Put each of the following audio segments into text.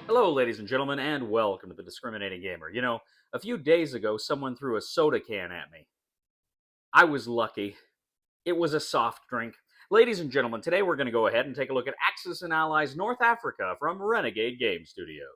Hello, ladies and gentlemen, and welcome to the Discriminating Gamer. You know, a few days ago, someone threw a soda can at me. I was lucky. It was a soft drink. Ladies and gentlemen, today we're going to go ahead and take a look at Axis and Allies North Africa from Renegade Game Studios.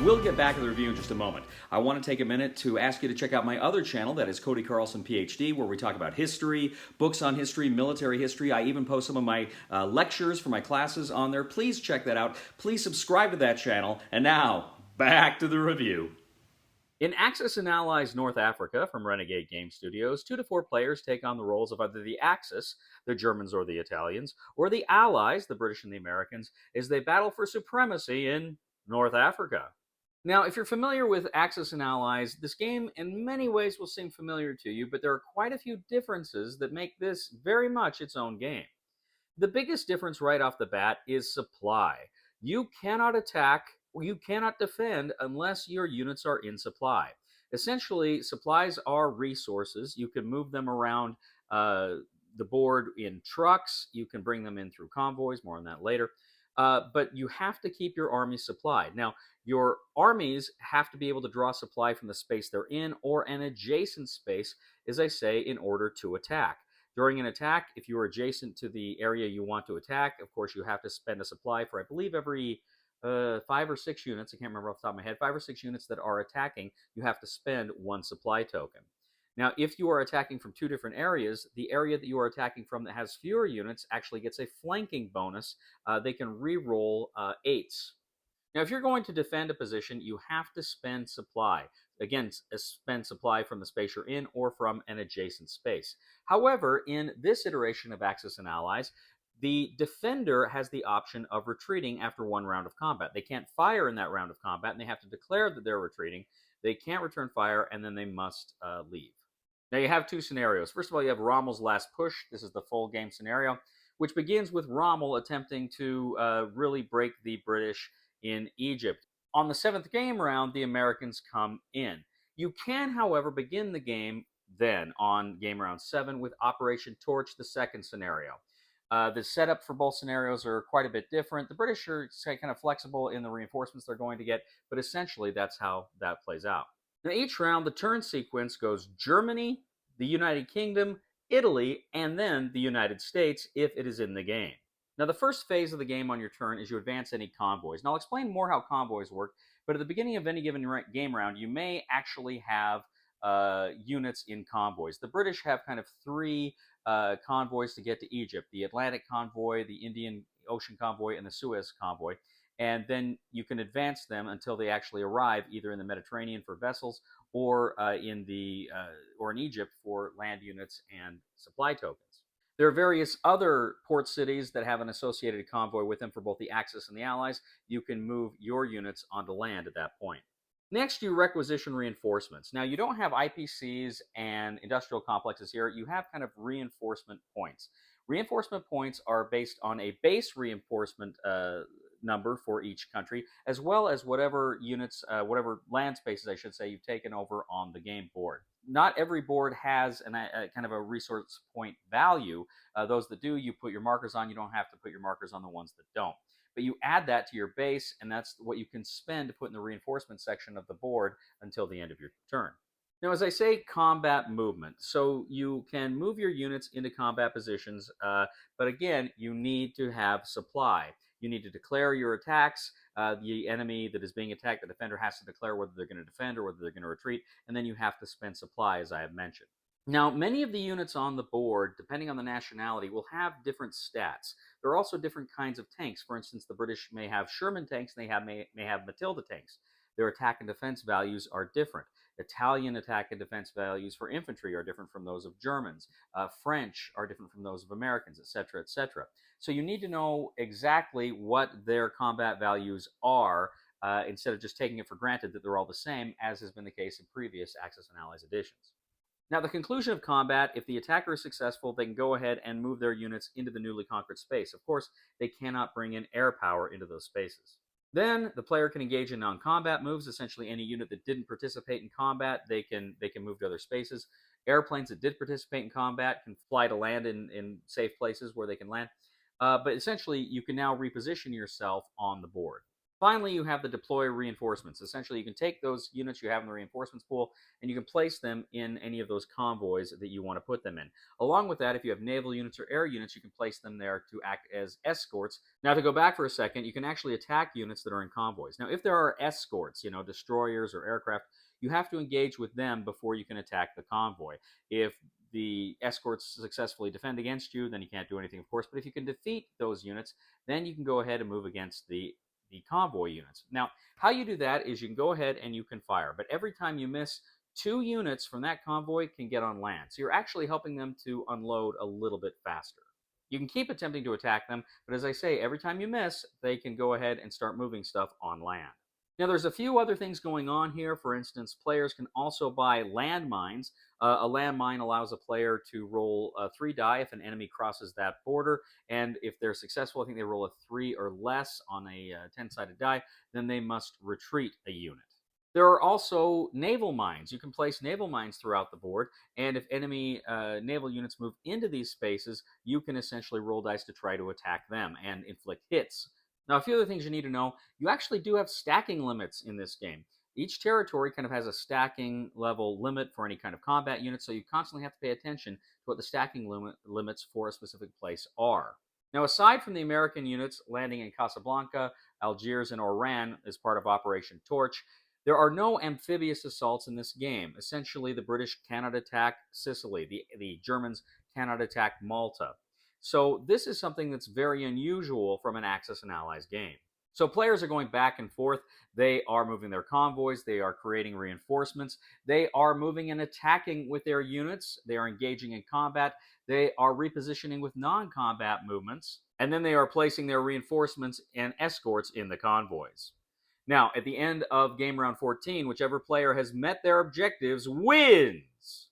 We'll get back to the review in just a moment. I want to take a minute to ask you to check out my other channel, that is Cody Carlson, PhD, where we talk about history, books on history, military history. I even post some of my lectures for my classes on there. Please check that out. Please subscribe to that channel. And now, back to the review. In Axis and Allies North Africa from Renegade Game Studios, 2 to 4 players take on the roles of either the Axis, the Germans or the Italians, or the Allies, the British and the Americans, as they battle for supremacy in North Africa. Now, if you're familiar with Axis and Allies, this game in many ways will seem familiar to you, but there are quite a few differences that make this very much its own game. The biggest difference right off the bat is supply. You cannot attack, or you cannot defend unless your units are in supply. Essentially, supplies are resources. You can move them around the board in trucks. You can bring them in through convoys, more on that later. But you have to keep your army supplied. Now, your armies have to be able to draw supply from the space they're in or an adjacent space, as I say, in order to attack. During an attack, if you are adjacent to the area you want to attack, of course, you have to spend a supply for, I believe, every 5 or 6 units. I can't remember off the top of my head. 5 or 6 units that are attacking, you have to spend 1 supply token. Now, if you are attacking from 2 different areas, the area that you are attacking from that has fewer units actually gets a flanking bonus. They can re-roll 8s. Now, if you're going to defend a position, you have to spend supply. Again, spend supply from the space you're in or from an adjacent space. However, in this iteration of Axis and Allies, the defender has the option of retreating after 1 round of combat. They can't fire in that round of combat, and they have to declare that they're retreating. They can't return fire, and then they must leave. Now, you have 2 scenarios. First of all, you have Rommel's last push. This is the full game scenario, which begins with Rommel attempting to really break the British in Egypt. On the 7th game round, the Americans come in. You can, however, begin the game then on game round 7 with Operation Torch, the second scenario. The setup for both scenarios are quite a bit different. The British are kind of flexible in the reinforcements they're going to get, but essentially that's how that plays out. Now, each round, the turn sequence goes Germany, the United Kingdom, Italy, and then the United States if it is in the game. Now, the first phase of the game on your turn is you advance any convoys. Now, I'll explain more how convoys work, but at the beginning of any given game round, you may actually have units in convoys. The British have kind of 3 convoys to get to Egypt: the Atlantic convoy, the Indian Ocean convoy, and the Suez convoy. And then you can advance them until they actually arrive either in the Mediterranean for vessels or in Egypt for land units and supply tokens. There are various other port cities that have an associated convoy with them for both the Axis and the Allies. You can move your units onto land at that point. Next, you requisition reinforcements. Now, you don't have IPCs and industrial complexes here. You have kind of reinforcement points. Reinforcement points are based on a base reinforcement number for each country, as well as whatever units, whatever land spaces, I should say, you've taken over on the game board. Not every board has kind of a resource point value. Those that do, you put your markers on. You don't have to put your markers on the ones that don't. but you add that to your base, and that's what you can spend to put in the reinforcement section of the board until the end of your turn. Now, as I say, combat movement. So you can move your units into combat positions, but again, you need to have supply. You need to declare your attacks. The enemy that is being attacked, the defender has to declare whether they're going to defend or whether they're going to retreat, and then you have to spend supply, as I have mentioned. Now, many of the units on the board, depending on the nationality, will have different stats. There are also different kinds of tanks. For instance, the British may have Sherman tanks, and may have Matilda tanks. Their attack and defense values are different. Italian attack and defense values for infantry are different from those of Germans. French are different from those of Americans, etc., etc. So you need to know exactly what their combat values are instead of just taking it for granted that they're all the same, as has been the case in previous Axis and Allies editions. Now, the conclusion of combat, if the attacker is successful, they can go ahead and move their units into the newly conquered space. Of course, they cannot bring in air power into those spaces. Then the player can engage in non-combat moves. Essentially, any unit that didn't participate in combat, they can move to other spaces. Airplanes that did participate in combat can fly to land in safe places where they can land. But essentially, you can now reposition yourself on the board. Finally, you have the deploy reinforcements. Essentially, you can take those units you have in the reinforcements pool and you can place them in any of those convoys that you want to put them in. Along with that, if you have naval units or air units, you can place them there to act as escorts. Now, to go back for a second, you can actually attack units that are in convoys. Now, if there are escorts, destroyers or aircraft, you have to engage with them before you can attack the convoy. If the escorts successfully defend against you, then you can't do anything, of course. But if you can defeat those units, then you can go ahead and move against the convoy units. Now, how you do that is you can go ahead and you can fire, but every time you miss, 2 units from that convoy can get on land. So you're actually helping them to unload a little bit faster. You can keep attempting to attack them, but as I say, every time you miss, they can go ahead and start moving stuff on land. Now, there's a few other things going on here. For instance, players can also buy landmines. A landmine allows a player to roll 3 die if an enemy crosses that border, and if they're successful, I think they roll a 3 or less on a 10-sided die, then they must retreat a unit. There are also naval mines. You can place naval mines throughout the board, and if enemy naval units move into these spaces, you can essentially roll dice to try to attack them and inflict hits. Now, a few other things you need to know. You actually do have stacking limits in this game. Each territory kind of has a stacking level limit for any kind of combat unit, so you constantly have to pay attention to what the stacking limits for a specific place are. Now, aside from the American units landing in Casablanca, Algiers, and Oran as part of Operation Torch, there are no amphibious assaults in this game. Essentially, the British cannot attack Sicily. The Germans cannot attack Malta. So this is something that's very unusual from an Axis and Allies game. So players are going back and forth. They are moving their convoys. They are creating reinforcements. They are moving and attacking with their units. They are engaging in combat. They are repositioning with non-combat movements. And then they are placing their reinforcements and escorts in the convoys. Now, at the end of game round 14, whichever player has met their objectives wins.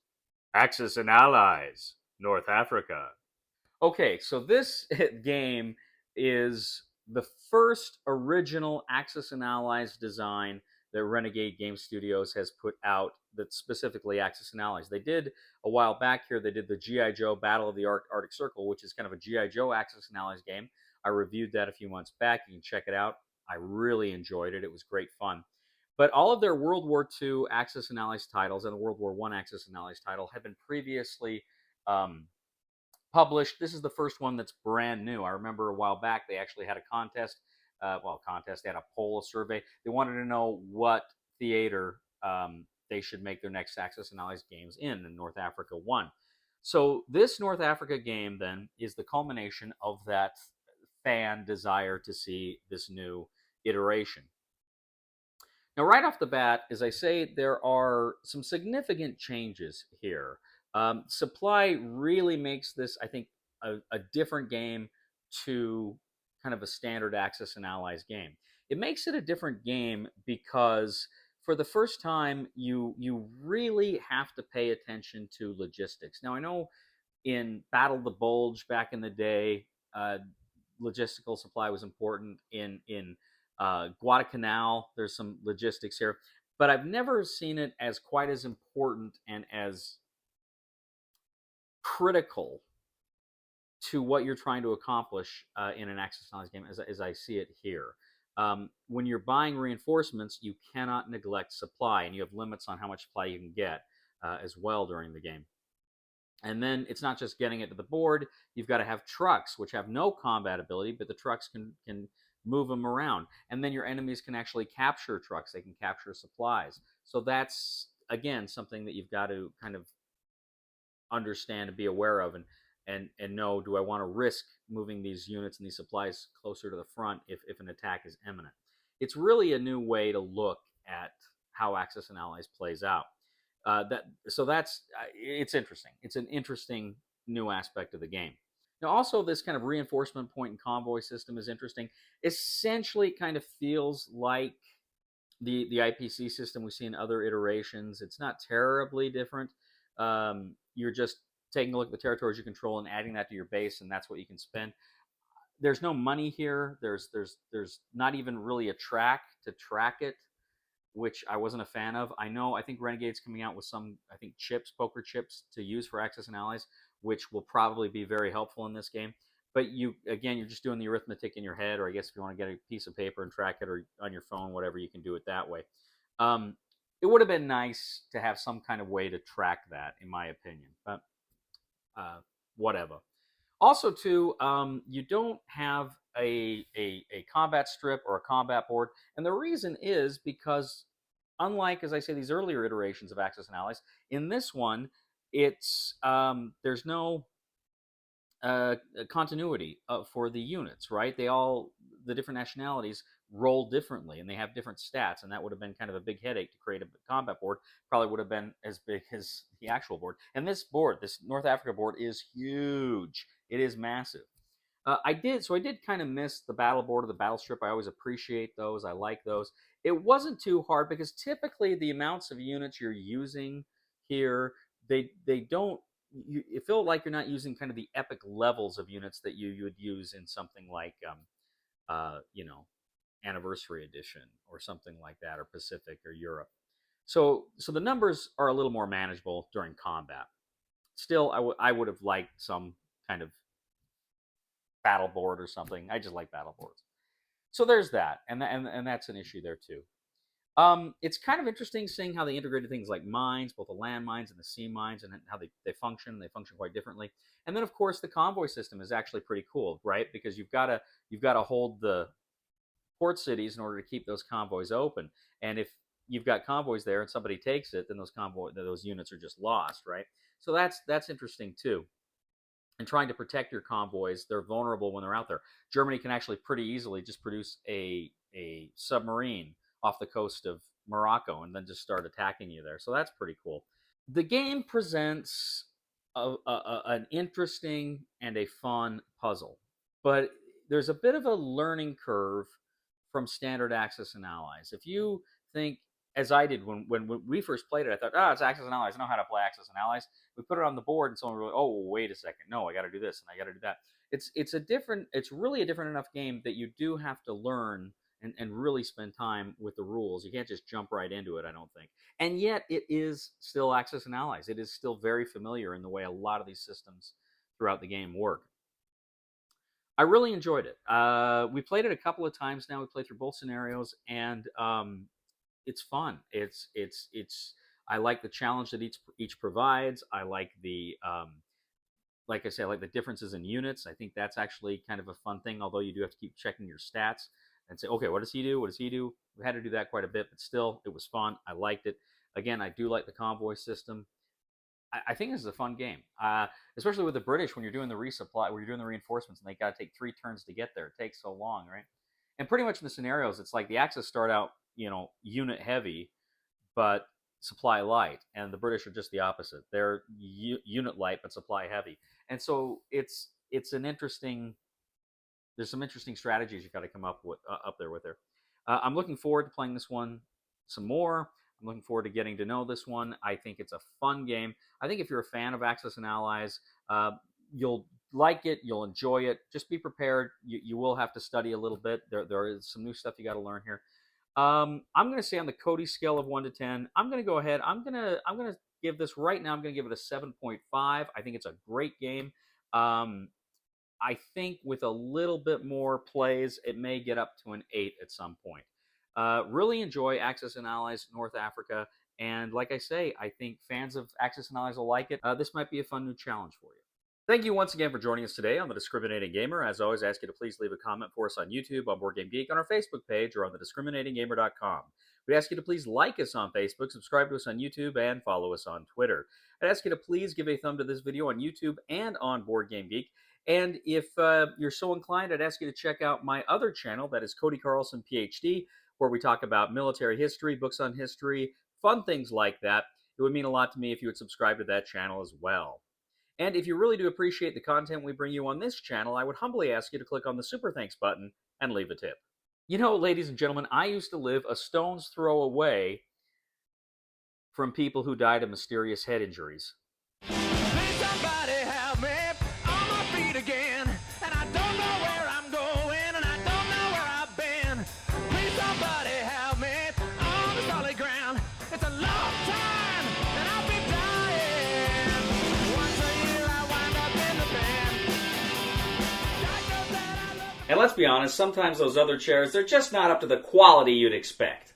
Axis and Allies, North Africa. Okay, so this game is the first original Axis and Allies design that Renegade Game Studios has put out that's specifically Axis and Allies. They did, a while back here, they did the G.I. Joe Battle of the Arctic Circle, which is kind of a G.I. Joe Axis and Allies game. I reviewed that a few months back. You can check it out. I really enjoyed it. It was great fun. But all of their World War II Axis and Allies titles and the World War I Axis and Allies title had been previously published. This is the first one that's brand new. I remember a while back they actually had a contest. They had a poll, a survey. They wanted to know what theater they should make their next Axis and Allies games in, and North Africa won. So this North Africa game then is the culmination of that fan desire to see this new iteration. Now, right off the bat, as I say, there are some significant changes here. Supply really makes this, I think, a different game to kind of a standard Axis and Allies game. It makes it a different game because for the first time, you really have to pay attention to logistics. Now, I know in Battle of the Bulge back in the day, logistical supply was important. In Guadalcanal, there's some logistics here, but I've never seen it as quite as important and as critical to what you're trying to accomplish in an Axis and Allies game, as I see it here. When you're buying reinforcements, you cannot neglect supply, and you have limits on how much supply you can get as well during the game. And then it's not just getting it to the board. You've got to have trucks, which have no combat ability, but the trucks can move them around. And then your enemies can actually capture trucks. They can capture supplies. So that's, again, something that you've got to kind of understand and be aware of, and know, do I want to risk moving these units and these supplies closer to the front if an attack is imminent? It's really a new way to look at how Axis and Allies plays out. That's it's interesting. It's an interesting new aspect of the game. Now, also, this kind of reinforcement point and convoy system is interesting. Essentially, it kind of feels like the IPC system we see in other iterations. It's not terribly different. You're just taking a look at the territories you control and adding that to your base, and that's what you can spend. There's no money here. There's not even really a track to track it, which I wasn't a fan of. I think Renegade's coming out with some, I think, chips, poker chips to use for Axis and Allies, which will probably be very helpful in this game. But you're just doing the arithmetic in your head, or I guess if you want to get a piece of paper and track it, or on your phone, whatever, you can do it that way. It would have been nice to have some kind of way to track that, in my opinion. But whatever. Also, too, you don't have a combat strip or a combat board, and the reason is because, unlike, as I say, these earlier iterations of Axis and Allies, in this one, it's there's no continuity for the units, right? The different nationalities roll differently, and they have different stats, and that would have been kind of a big headache to create a combat board. Probably would have been as big as the actual board. And this board, this North Africa board, is huge. It is massive. I did kind of miss the battle board or the battle strip. I always appreciate those. I like those. It wasn't too hard because typically the amounts of units you're using here, they don't you feel like you're not using kind of the epic levels of units that you would use in something like you know, Anniversary Edition or something like that, or Pacific or Europe. So the numbers are a little more manageable during combat. Still, I would have liked some kind of battle board or something. I just like battle boards. So there's that, and that's an issue there too. It's kind of interesting seeing how they integrated things like mines, both the land mines and the sea mines, and how they function. They function quite differently. And then, of course, the convoy system is actually pretty cool, right? Because you've got to hold the port cities in order to keep those convoys open. And if you've got convoys there and somebody takes it, then those units are just lost, right? So that's interesting too. And trying to protect your convoys, they're vulnerable when they're out there. Germany can actually pretty easily just produce a submarine off the coast of Morocco and then just start attacking you there. So that's pretty cool. The game presents an interesting and a fun puzzle, but there's a bit of a learning curve from standard Axis and Allies. If you think, as I did when we first played it, I thought, oh, it's Axis and Allies. I know how to play Axis and Allies. We put it on the board, and someone really, oh, wait a second, no, I got to do this and I got to do that. It's really a different enough game that you do have to learn and really spend time with the rules. You can't just jump right into it, I don't think. And yet, it is still Axis and Allies. It is still very familiar in the way a lot of these systems throughout the game work. I really enjoyed it. We played it a couple of times now. We played through both scenarios, and it's fun. It's. I like the challenge that each provides. I like like I say, I like the differences in units. I think that's actually kind of a fun thing. Although you do have to keep checking your stats and say, okay, what does he do? What does he do? We had to do that quite a bit, but still, it was fun. I liked it. Again, I do like the convoy system. I think this is a fun game, especially with the British when you're doing the resupply, when you're doing the reinforcements, and they got to take 3 turns to get there. It takes so long, right? And pretty much in the scenarios, it's like the Axis start out, unit heavy, but supply light, and the British are just the opposite. They're unit light but supply heavy, and so it's an interesting. There's some interesting strategies you've got to come up with up there with her. I'm looking forward to playing this one some more. I'm looking forward to getting to know this one. I think it's a fun game. I think if you're a fan of Axis and Allies, you'll like it. You'll enjoy it. Just be prepared. You will have to study a little bit. There is some new stuff you got to learn here. I'm going to say on the Cody scale of 1 to 10, I'm going to go ahead. I'm going to give this right now. I'm going to give it a 7.5. I think it's a great game. I think with a little bit more plays, it may get up to an 8 at some point. Really enjoy Axis and Allies North Africa. And like I say, I think fans of Axis and Allies will like it. This might be a fun new challenge for you. Thank you once again for joining us today on The Discriminating Gamer. As always, I ask you to please leave a comment for us on YouTube, on Board Game Geek, on our Facebook page, or on thediscriminatinggamer.com. We ask you to please like us on Facebook, subscribe to us on YouTube, and follow us on Twitter. I'd ask you to please give a thumb to this video on YouTube and on Board Game Geek. And if you're so inclined, I'd ask you to check out my other channel, that is Cody Carlson, PhD, where we talk about military history, books on history, fun things like that. It would mean a lot to me if you would subscribe to that channel as well. And if you really do appreciate the content we bring you on this channel, I would humbly ask you to click on the Super Thanks button and leave a tip. You know, ladies and gentlemen, I used to live a stone's throw away from people who died of mysterious head injuries. Please somebody help me on my feet again, and I don't know where I'm going, and I don't know where I've been. Please somebody help me on the solid ground. It's a long time, and I'll be dying. Once a year I wind up in the band. And let's be honest, sometimes those other chairs, they're just not up to the quality you'd expect.